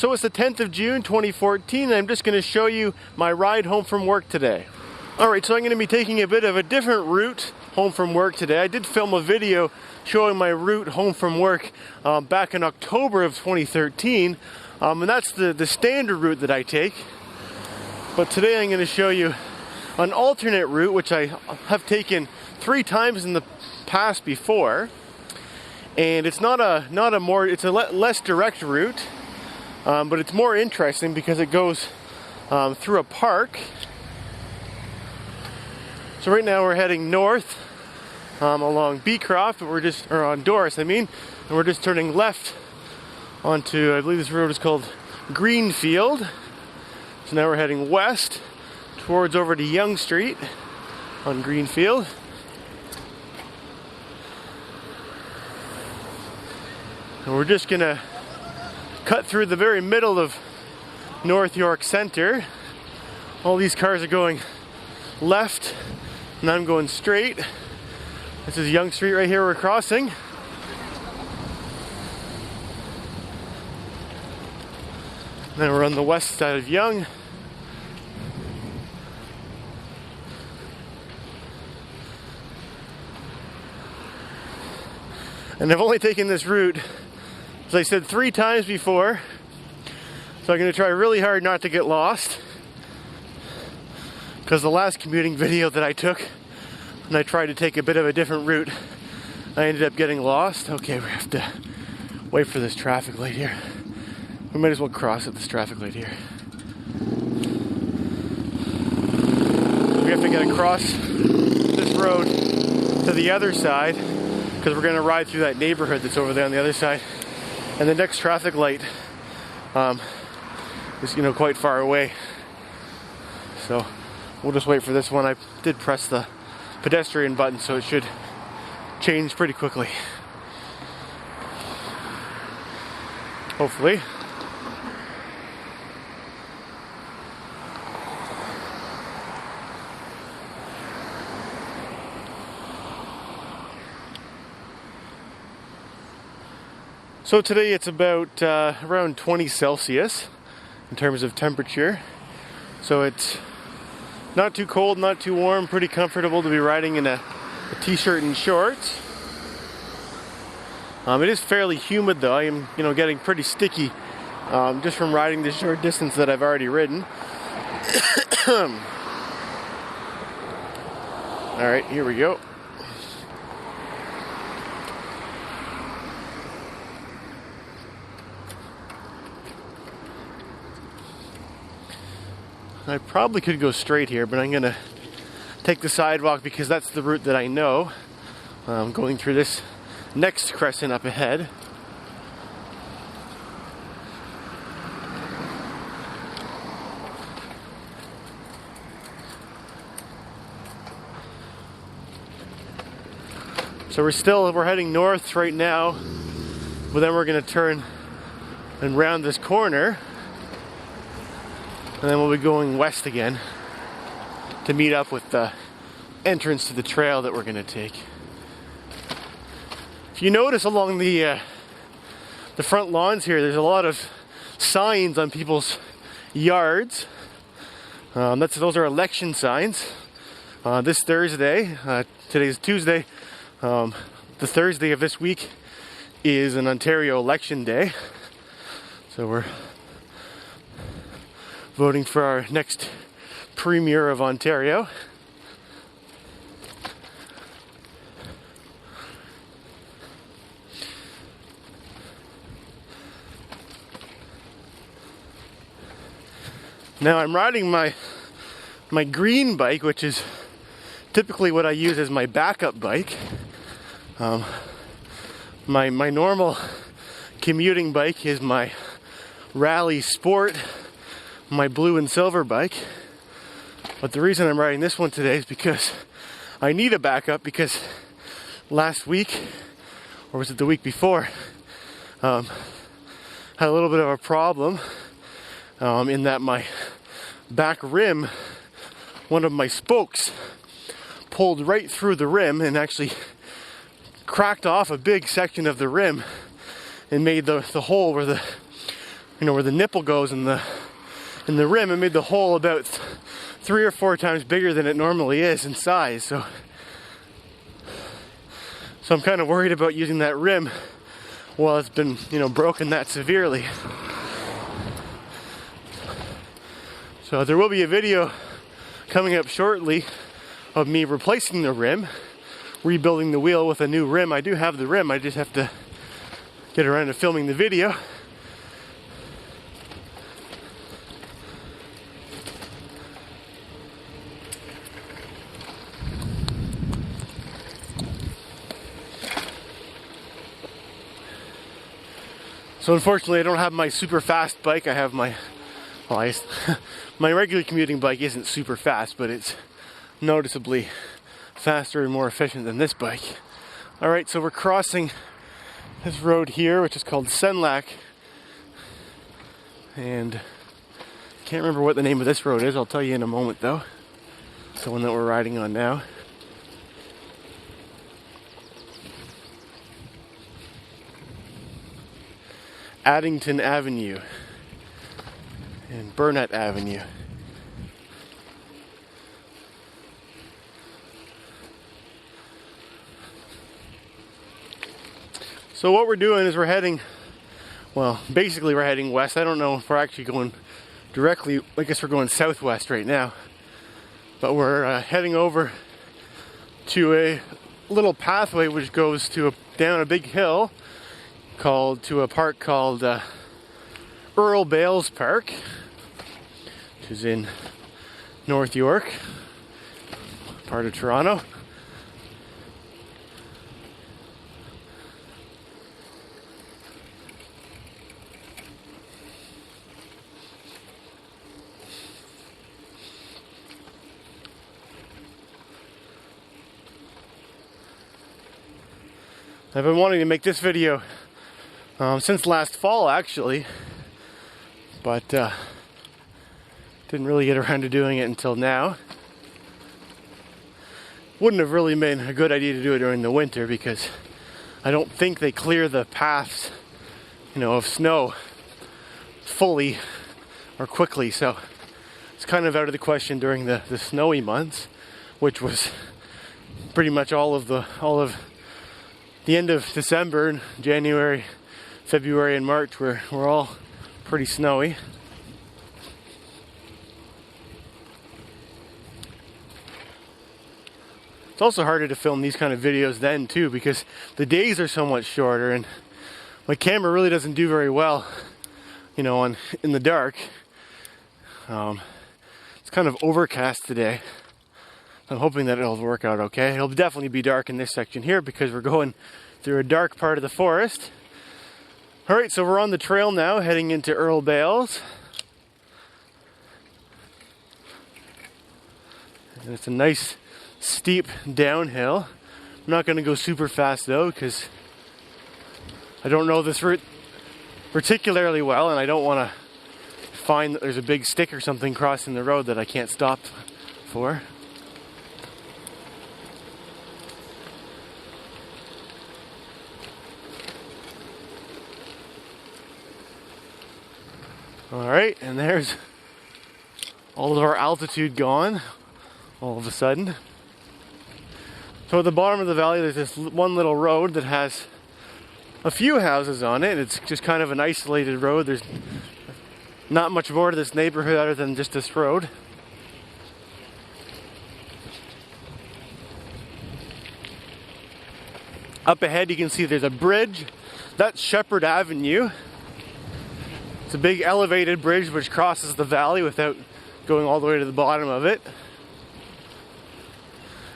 So it's the 10th of June 2014 and I'm just going to show you my ride home from work today. Alright, so I'm going to be taking a bit of a different route home from work today. I did film a video showing my route home from work back in October of 2013, and that's the standard route that I take. But today I'm going to show you an alternate route which I have taken 3 times in the past before, and it's it's a less direct route, but it's more interesting because it goes through a park. So right now we're heading north along Beecroft, or on Doris, and we're just turning left onto, I believe this road is called Greenfield. So now we're heading west towards over to Yonge Street on Greenfield. And we're just gonna cut through the very middle of North York Centre. All these cars are going left and I'm going straight. This is Yonge Street right here we're crossing. Then we're on the west side of Yonge. And I've only taken this route, as I said, 3 times before. So I'm going to try really hard not to get lost. Because the last commuting video that I took, and I tried to take a bit of a different route, I ended up getting lost. Okay, we have to wait for this traffic light here. We might as well cross at this traffic light here. We have to get across this road to the other side because we're going to ride through that neighborhood that's over there on the other side. And the next traffic light is, quite far away. So we'll just wait for this one. I did press the pedestrian button, so it should change pretty quickly. Hopefully. So today it's about around 20 Celsius in terms of temperature. So it's not too cold, not too warm, pretty comfortable to be riding in a t-shirt and shorts. It is fairly humid though. I am, getting pretty sticky just from riding the short distance that I've already ridden. Alright, here we go. I probably could go straight here, but I'm going to take the sidewalk because that's the route that I know. Going through this next crescent up ahead. So we're heading north right now, but then we're going to turn and round this corner. And then we'll be going west again to meet up with the entrance to the trail that we're going to take. If you notice along the front lawns here, there's a lot of signs on people's yards. Those are election signs. This Thursday, today's Tuesday, the Thursday of this week is an Ontario election day. So we're voting for our next Premier of Ontario. Now I'm riding my green bike, which is typically what I use as my backup bike. My normal commuting bike is my Rally Sport, my blue and silver bike. But the reason I'm riding this one today is because I need a backup, because last week, or was it the week before, had a little bit of a problem in that my back rim, one of my spokes pulled right through the rim and actually cracked off a big section of the rim and made the hole where you know, where the nipple goes in the rim, it made the hole about 3 or 4 times bigger than it normally is in size. So I'm kind of worried about using that rim while it's been, you know, broken that severely. So there will be a video coming up shortly of me replacing the rim, rebuilding the wheel with a new rim. I do have the rim, I just have to get around to filming the video. So unfortunately I don't have my super fast bike. I have my, well, my regular commuting bike isn't super fast, but it's noticeably faster and more efficient than this bike. Alright, so we're crossing this road here, which is called Senlac. And I can't remember what the name of this road is. I'll tell you in a moment though. It's the one that we're riding on now. Eginton Avenue and Burnett Avenue. So what we're doing is we're heading, well, basically we're heading west. I don't know if we're actually going directly, I guess we're going southwest right now. But we're heading over to a little pathway which goes to down a big hill to a park called Earl Bales Park, which is in North York, part of Toronto. I've been wanting to make this video since last fall actually, but didn't really get around to doing it until now. Wouldn't have really been a good idea to do it during the winter because I don't think they clear the paths, you know, of snow fully or quickly, so it's kind of out of the question during the snowy months, which was pretty much all of the end of December and January, February and March were all pretty snowy. It's also harder to film these kind of videos then too because the days are so much shorter and my camera really doesn't do very well, you know, in the dark. It's kind of overcast today. I'm hoping that it'll work out okay. It'll definitely be dark in this section here because we're going through a dark part of the forest. Alright, so we're on the trail now, heading into Earl Bales. And it's a nice steep downhill. I'm not going to go super fast though because I don't know this route particularly well and I don't want to find that there's a big stick or something crossing the road that I can't stop for. Alright, and there's all of our altitude gone all of a sudden. So at the bottom of the valley there's this one little road that has a few houses on it. It's just kind of an isolated road. There's not much more to this neighborhood other than just this road. Up ahead you can see there's a bridge. That's Sheppard Avenue. It's a big elevated bridge which crosses the valley without going all the way to the bottom of it.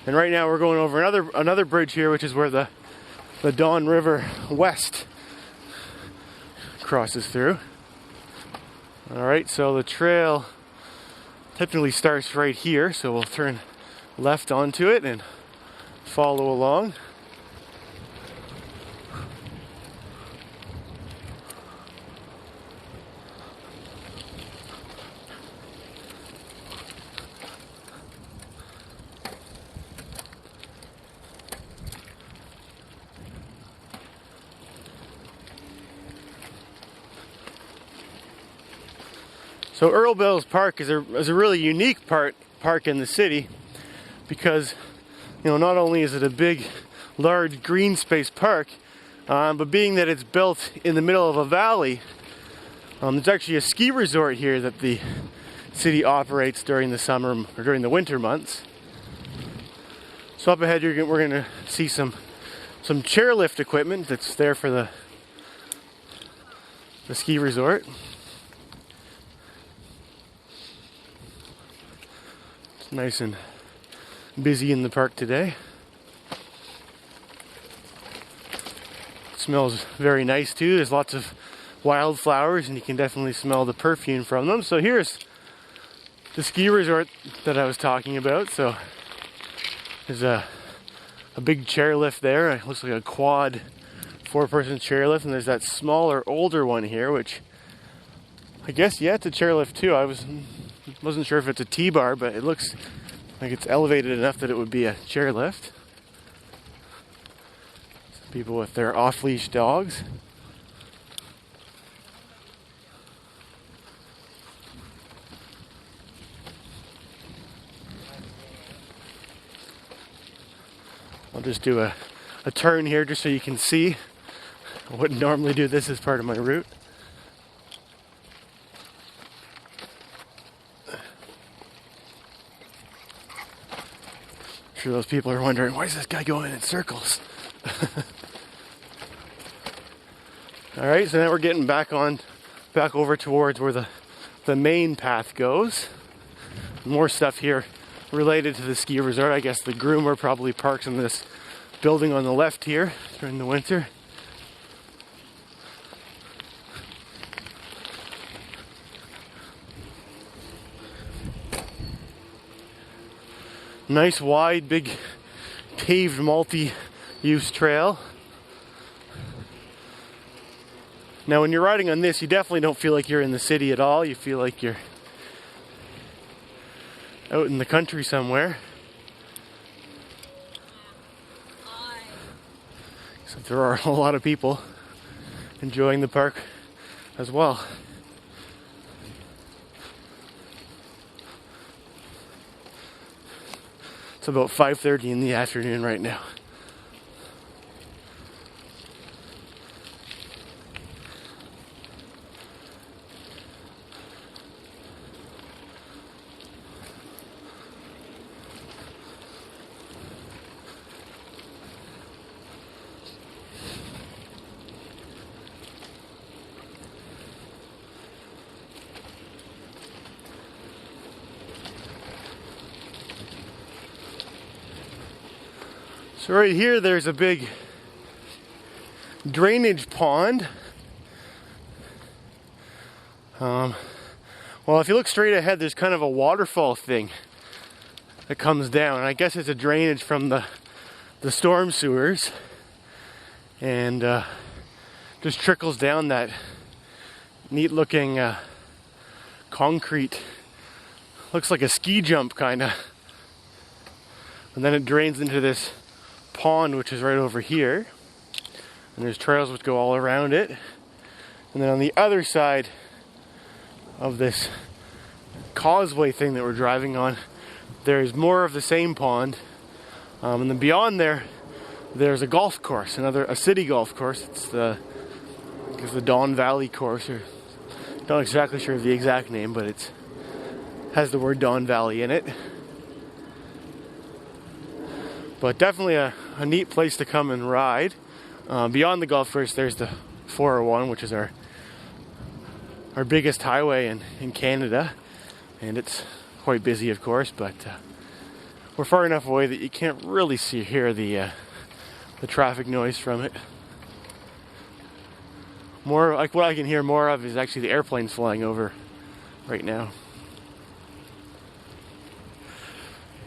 And right now we're going over another bridge here, which is where the Don River West crosses through. Alright, so the trail technically starts right here, so we'll turn left onto it and follow along. So Earl Bales Park is a really unique park in the city because, you know, not only is it a big, large green space park, but being that it's built in the middle of a valley, there's actually a ski resort here that the city operates during the summer or during the winter months. So up ahead we're going to see some chairlift equipment that's there for the ski resort. It's nice and busy in the park today. It smells very nice too. There's lots of wildflowers and you can definitely smell the perfume from them. So here's the ski resort that I was talking about. So there's a big chairlift there. It looks like a quad 4-person chairlift, and there's that smaller, older one here, which I guess, yeah, it's a chairlift too. I wasn't sure if it's a T-bar, but it looks like it's elevated enough that it would be a chairlift. Some people with their off-leash dogs. I'll just do a turn here just so you can see. I wouldn't normally do this as part of my route. I'm sure those people are wondering, why is this guy going in circles? Alright, so now we're getting back over towards where the main path goes. More stuff here related to the ski resort. I guess the groomer probably parks in this building on the left here during the winter. Nice wide, big paved multi-use trail. Now when you're riding on this, you definitely don't feel like you're in the city at all. You feel like you're out in the country somewhere. So there are a lot of people enjoying the park as well. It's about 5:30 in the afternoon right now. So right here there's a big drainage pond. Well, if you look straight ahead, there's kind of a waterfall thing that comes down. I guess it's a drainage from the storm sewers, and just trickles down that neat looking concrete. Looks like a ski jump kind of. And then it drains into this pond, which is right over here, and there's trails which go all around it. And then on the other side of this causeway thing that we're driving on, there's more of the same pond, and then beyond there's a golf course, a city golf course. It's I guess the Don Valley course, or not exactly sure of the exact name, but it has the word Don Valley in it. But definitely a neat place to come and ride. Beyond the golf course, there's the 401, which is our biggest highway in Canada. And it's quite busy, of course, but we're far enough away that you can't really hear the traffic noise from it. More like what I can hear more of is actually the airplanes flying over right now.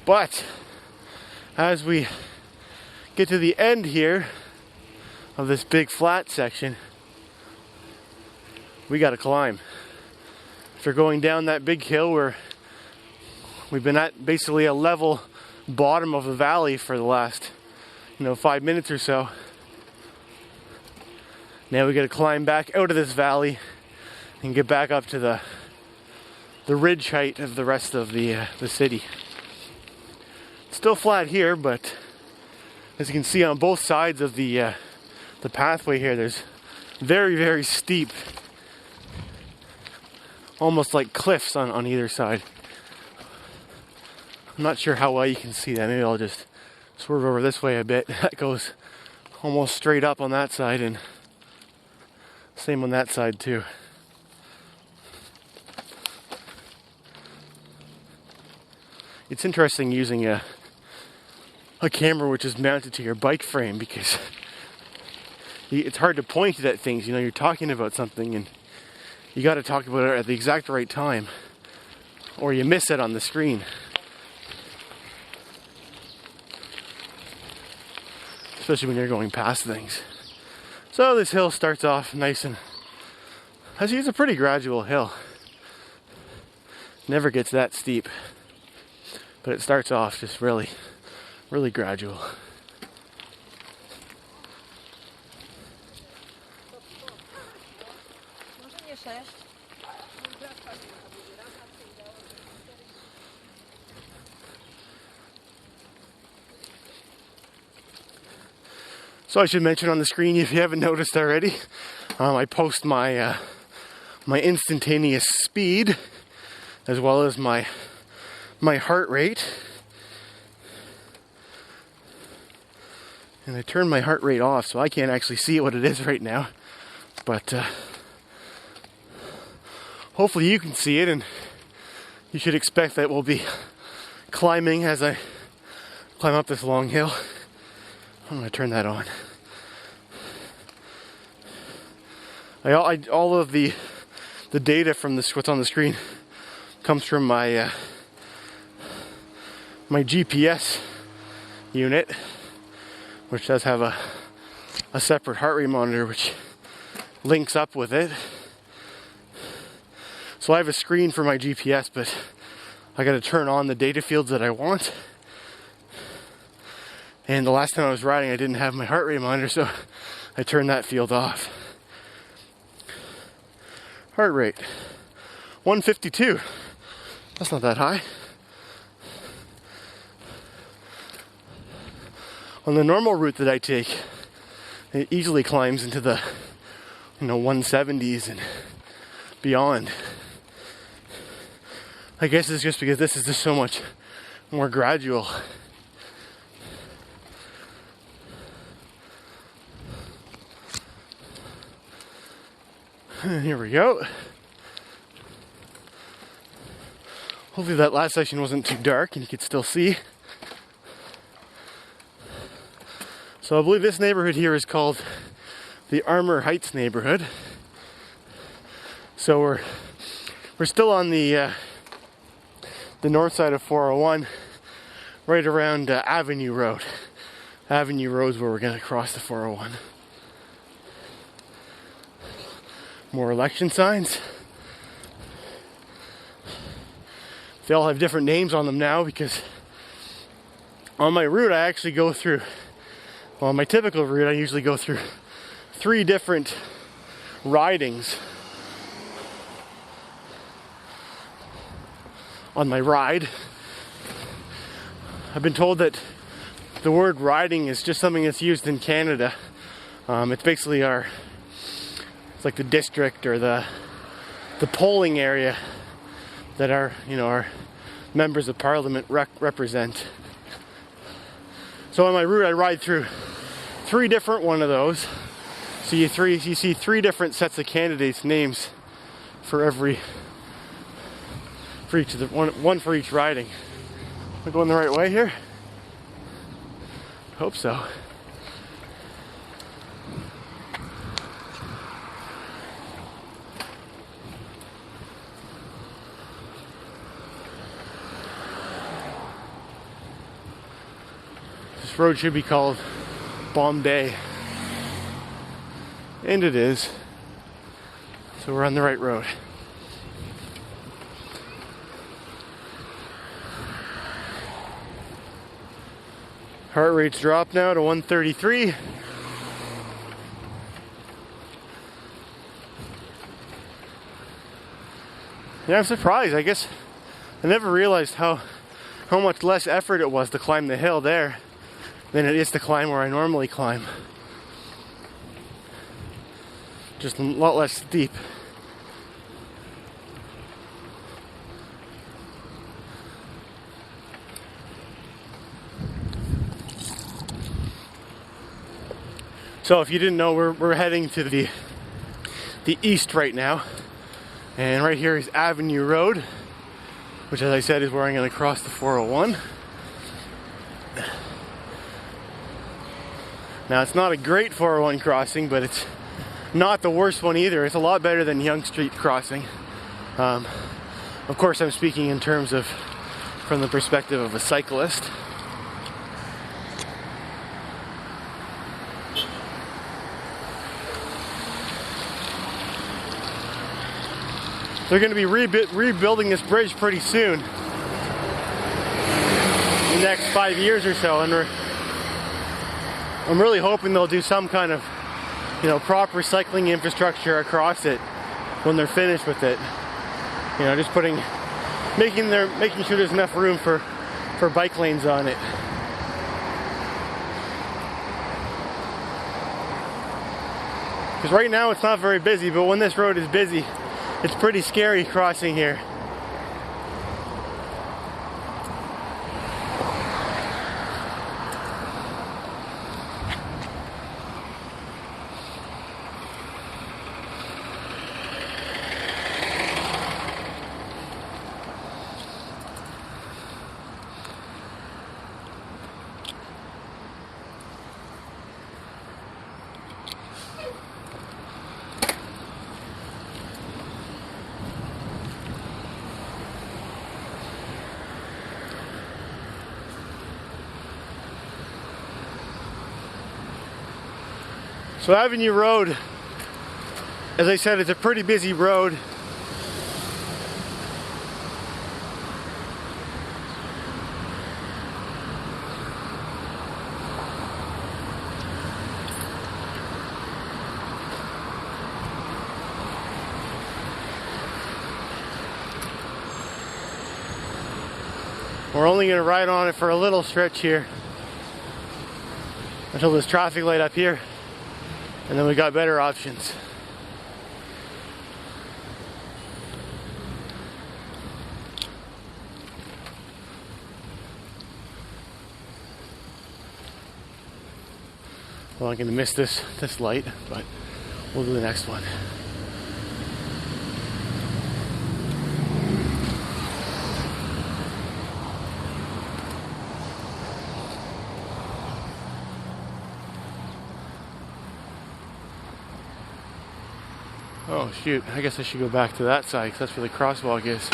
But as we get to the end here of this big flat section, we gotta climb. After going down that big hill where we've been at basically a level bottom of the valley for the last 5 minutes or so, now we gotta climb back out of this valley and get back up to ridge height of the rest of the city. Still flat here, but as you can see on both sides of the pathway here, there's very, very steep, almost like cliffs on either side. I'm not sure how well you can see that. Maybe I'll just swerve over this way a bit. That goes almost straight up on that side, and same on that side too. It's interesting using a camera which is mounted to your bike frame, because it's hard to point at things. You know, you're talking about something and you got to talk about it at the exact right time, or you miss it on the screen. Especially when you're going past things. So this hill starts off nice, and actually it's a pretty gradual hill. Never gets that steep, but it starts off just really, really gradual. So I should mention on the screen, if you haven't noticed already, I post my my instantaneous speed as well as my heart rate. And I turned my heart rate off, so I can't actually see what it is right now. But hopefully you can see it, and you should expect that we'll be climbing as I climb up this long hill. I'm going to turn that on. All of the data from this, what's on the screen, comes from my my GPS unit, which does have a separate heart rate monitor which links up with it. So I have a screen for my GPS, but I got to turn on the data fields that I want. And the last time I was riding, I didn't have my heart rate monitor, so I turned that field off. Heart rate, 152. That's not that high. On the normal route that I take, it easily climbs into the 170s and beyond. I guess it's just because this is just so much more gradual. Here we go. Hopefully that last section wasn't too dark and you could still see. So I believe this neighborhood here is called the Armour Heights neighborhood. So we're still on the north side of 401, right around Avenue Road. Avenue Road is where we're going to cross the 401. More election signs. They all have different names on them now, because on my route I actually go through, well, my typical route I usually go through 3 different ridings on my ride. I've been told that the word riding is just something that's used in Canada. It's basically it's like the district or the polling area that our members of parliament represent. So on my route I ride through 3 different one of those. So you see 3 different sets of candidates' names for each of the one for each riding. Am I going the right way here? Hope so. This road should be called Bombay. And it is. So we're on the right road. Heart rate's dropped now to 133. Yeah, I'm surprised. I guess I never realized how much less effort it was to climb the hill there than it is to climb where I normally climb. Just a lot less steep. So if you didn't know, we're heading to the east right now. And right here is Avenue Road, which, as I said, is where I'm going to cross the 401. Now, it's not a great 401 crossing, but it's not the worst one either. It's a lot better than Yonge Street crossing. Of course, I'm speaking in terms of from the perspective of a cyclist. They're going to be rebuilding this bridge pretty soon, in the next 5 years or so, and I'm really hoping they'll do some kind of, proper cycling infrastructure across it when they're finished with it. Just making sure there's enough room for bike lanes on it. Because right now it's not very busy, but when this road is busy, it's pretty scary crossing here. So Avenue Road, as I said, it's a pretty busy road. We're only going to ride on it for a little stretch here until there's traffic light up here. And then we got better options. Well, I'm going to miss this light, but we'll do the next one. Oh shoot, I guess I should go back to that side because that's where the crosswalk is.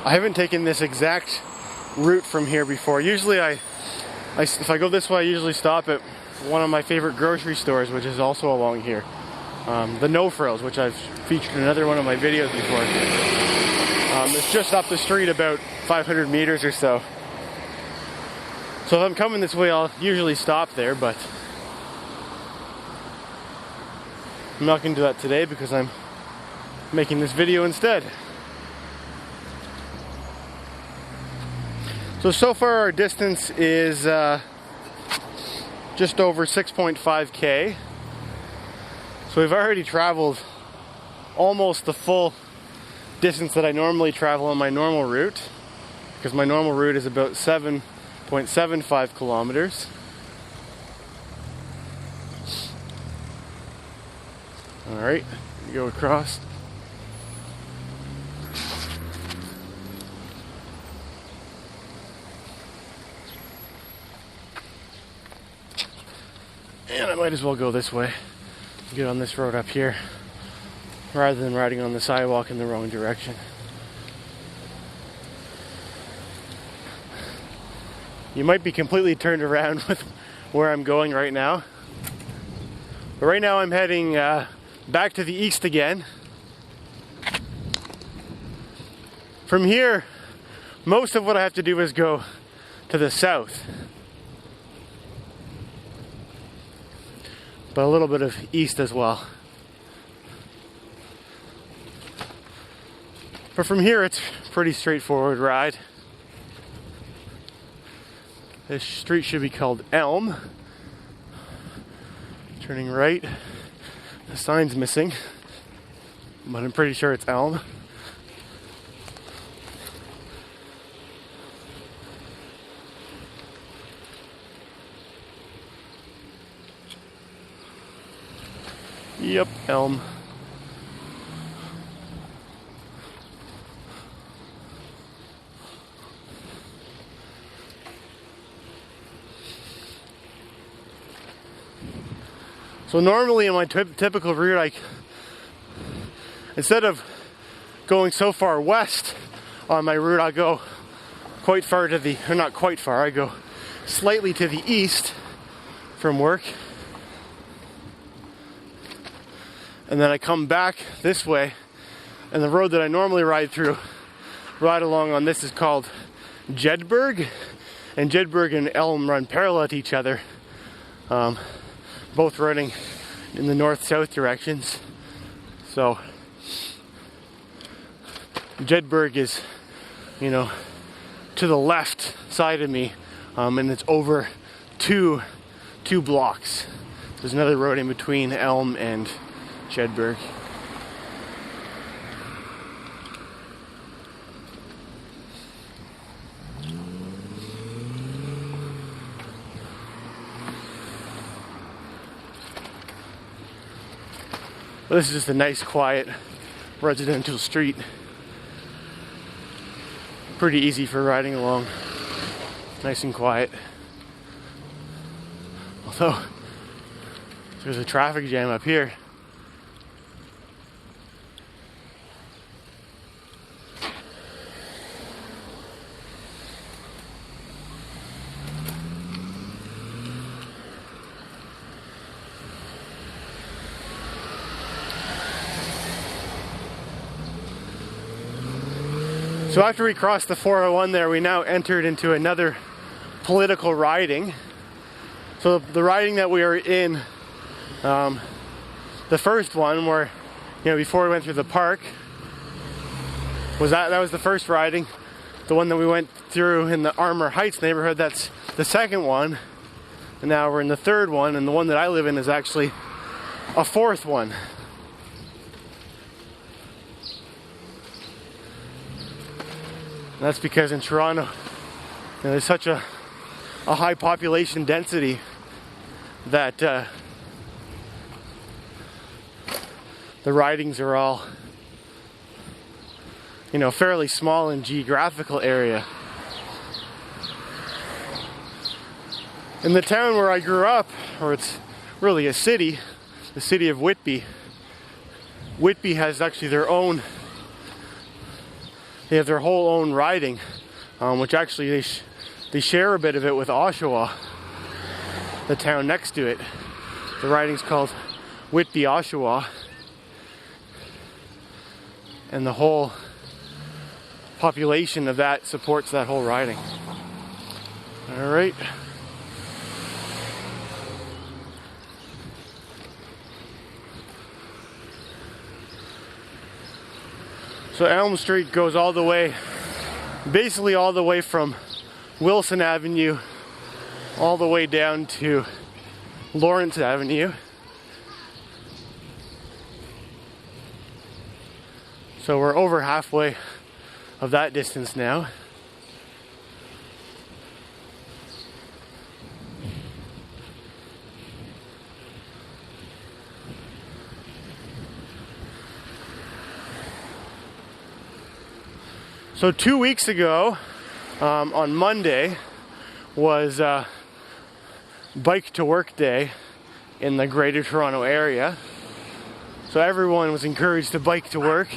I haven't taken this exact route from here before. Usually if I go this way, I usually stop at one of my favorite grocery stores, which is also along here. The No Frills, which I've featured in another one of my videos before. It's just up the street about 500 meters or so. So if I'm coming this way, I'll usually stop there, but I'm not going to do that today because I'm making this video instead. So far our distance is just over 6.5K. So we've already traveled almost the full distance that I normally travel on my normal route, because my normal route is about 7.75 kilometers. Alright, go across. And I might as well go this way, get on this road up here, rather than riding on the sidewalk in the wrong direction. You might be completely turned around with where I'm going right now. But right now I'm heading back to the east again. From here, most of what I have to do is go to the south. but a little bit of east as well. But from here, it's a pretty straightforward ride. This street should be called Elm. Turning right. The sign's missing, but I'm pretty sure it's Elm. Yep, Elm. So normally in my typical route, instead of going so far west on my route, I go quite far to the, or not quite far, I go slightly to the east from work. And then I come back this way, and the road that I normally ride along on this is called Jedburg. And Jedburg and Elm run parallel to each other. Both running in the north-south directions. So Jedburg is, you know, to the left side of me, and it's over two blocks. There's another road in between Elm and Jedburg. Well, this is just a nice, quiet, residential street. Pretty easy for riding along. Nice and quiet. Although, there's a traffic jam up here. So after we crossed the 401 there, we now entered into another political riding. So the riding that we were in, the first one where, you know, before we went through the park, that was the first riding. The one that we went through in the Armour Heights neighborhood, that's the second one. And now we're in the third one, and the one that I live in is actually a fourth one. And that's because in Toronto, you know, there's such a high population density that the ridings are all, you know, fairly small in geographical area. In the town where I grew up, or it's really a city, the city of Whitby, Whitby has actually their own. They have their whole own riding, which actually they share a bit of it with Oshawa, the town next to it. The riding's called Whitby Oshawa, and the whole population of that supports that whole riding. All right. So Elm Street goes all the way, basically all the way from Wilson Avenue all the way down to Lawrence Avenue. So we're over halfway of that distance now. So 2 weeks ago, on Monday, was Bike to Work Day in the Greater Toronto area. So everyone was encouraged to bike to work,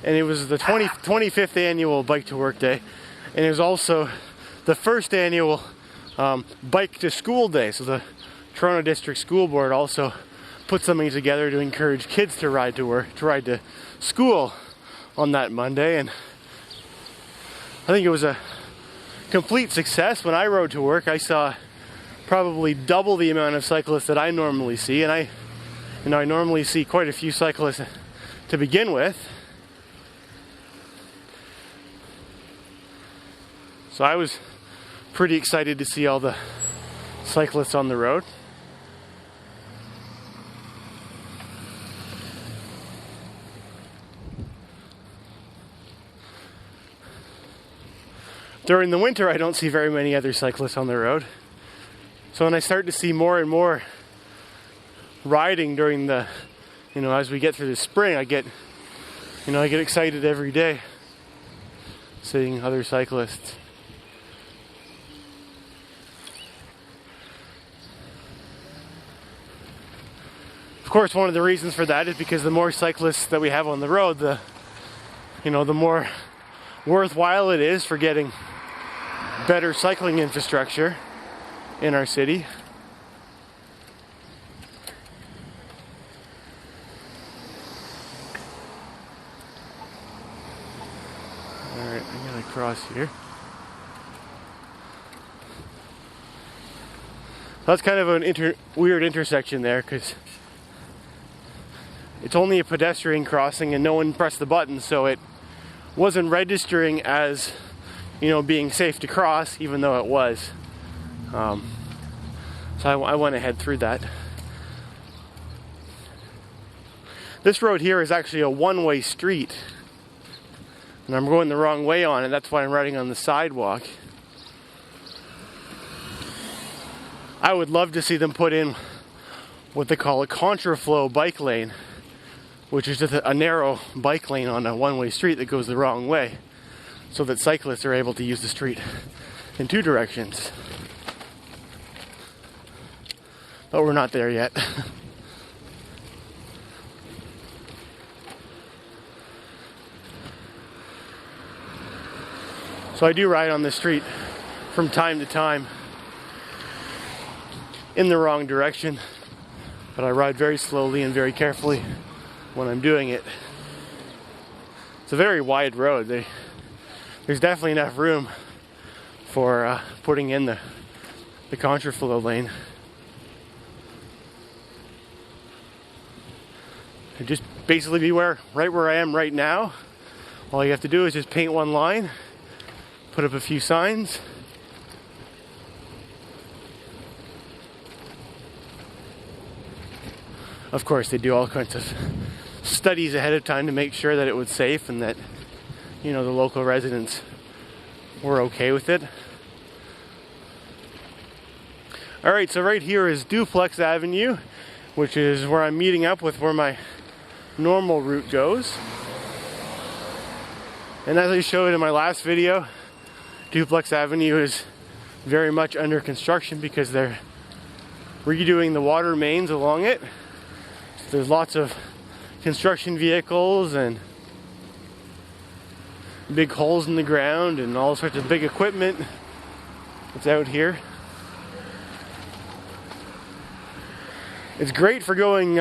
and it was the 25th annual Bike to Work Day, and it was also the first annual Bike to School Day. So the Toronto District School Board also put something together to encourage kids to ride to work, to ride to school on that Monday, and I think it was a complete success. When I rode to work, I saw probably double the amount of cyclists that I normally see, and I normally see quite a few cyclists to begin with. So I was pretty excited to see all the cyclists on the road. During the winter, I don't see very many other cyclists on the road. So when I start to see more and more riding during the, as we get through the spring, I get excited every day seeing other cyclists. Of course, one of the reasons for that is because the more cyclists that we have on the road, the more worthwhile it is for getting better cycling infrastructure in our city. Alright, I'm gonna cross here. That's kind of an weird intersection there, because it's only a pedestrian crossing and no one pressed the button, so it wasn't registering as, being safe to cross, even though it was. So I went ahead through that. This road here is actually a one-way street, and I'm going the wrong way on it. That's why I'm riding on the sidewalk. I would love to see them put in what they call a contraflow bike lane, which is just a narrow bike lane on a one-way street that goes the wrong way, so that cyclists are able to use the street in two directions. But we're not there yet. So I do ride on the street from time to time in the wrong direction, but I ride very slowly and very carefully when I'm doing it. It's a very wide road. There's definitely enough room for putting in the contraflow lane. And just basically be right where I am right now. All you have to do is just paint one line, put up a few signs. Of course, they do all kinds of studies ahead of time to make sure that it was safe and that, the local residents were okay with it. Alright, so right here is Duplex Avenue, which is where I'm meeting up with where my normal route goes. And as I showed in my last video, Duplex Avenue is very much under construction because they're redoing the water mains along it. So there's lots of construction vehicles and big holes in the ground and all sorts of big equipment that's out here. It's great for going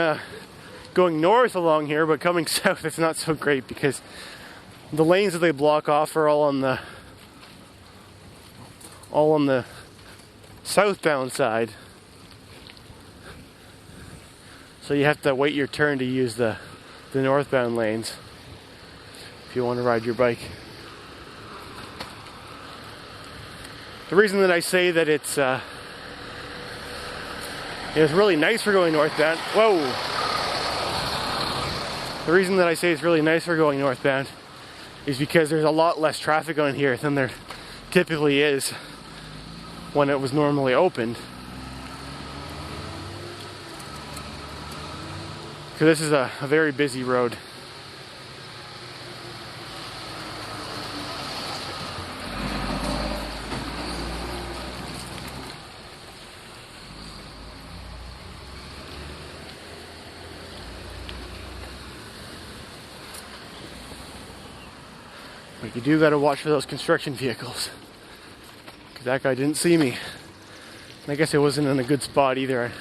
north along here, but coming south it's not so great because the lanes that they block off are all on the southbound side. So you have to wait your turn to use the northbound lanes if you want to ride your bike. The reason that I say that it's really nice for going northbound. Whoa! The reason that I say it's really nice for going northbound is because there's a lot less traffic on here than there typically is when it was normally opened. Because this is a very busy road. But you do gotta watch for those construction vehicles, because that guy didn't see me. And I guess it wasn't in a good spot either.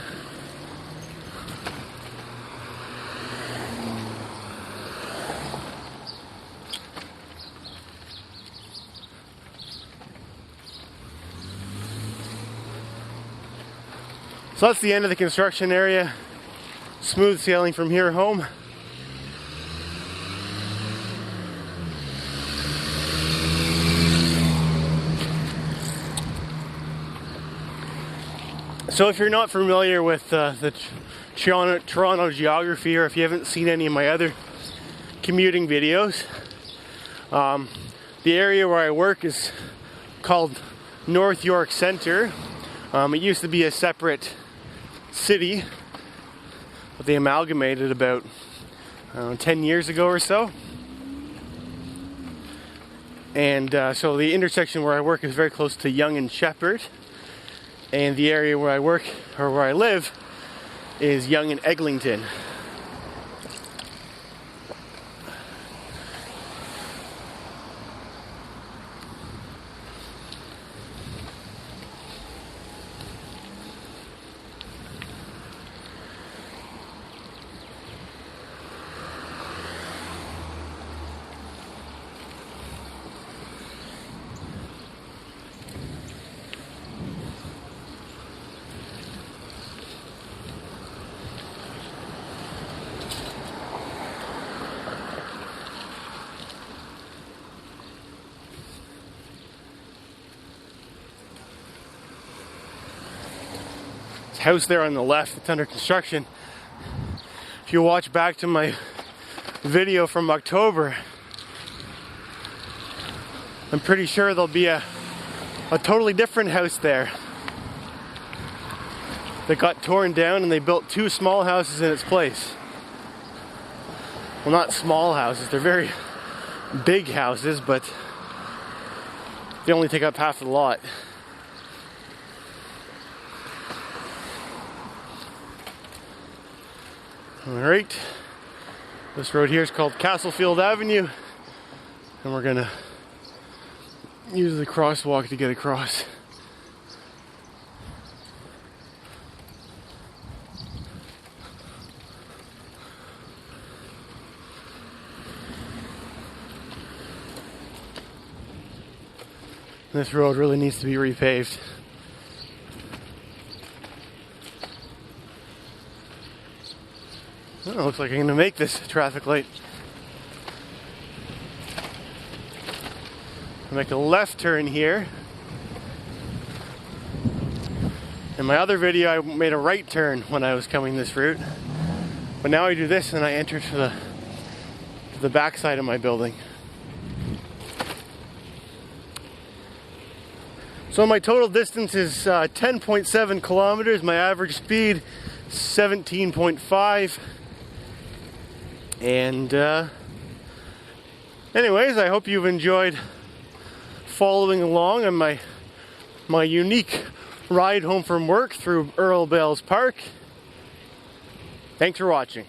So that's the end of the construction area. Smooth sailing from here home. So if you're not familiar with the Toronto geography, or if you haven't seen any of my other commuting videos, the area where I work is called North York Centre. It used to be a separate city, but they amalgamated about 10 years ago or so. And so the intersection where I work is very close to Yonge and Sheppard. And the area where I work, or where I live, is Yonge and Eglinton. House there on the left, it's under construction. If you watch back to my video from October, I'm pretty sure there'll be a totally different house there that got torn down, and they built 2 small houses in its place. Well, not small houses, they're very big houses, but they only take up half the lot. Alright, this road here is called Castlefield Avenue, and we're gonna use the crosswalk to get across. This road really needs to be repaved. Oh, looks like I'm going to make this traffic light. I'll make a left turn here. In my other video, I made a right turn when I was coming this route. But now I do this and I enter to the back side of my building. So my total distance is 10.7 kilometers. My average speed 17.5. And anyways, I hope you've enjoyed following along on my unique ride home from work through Earl Bales Park. Thanks for watching.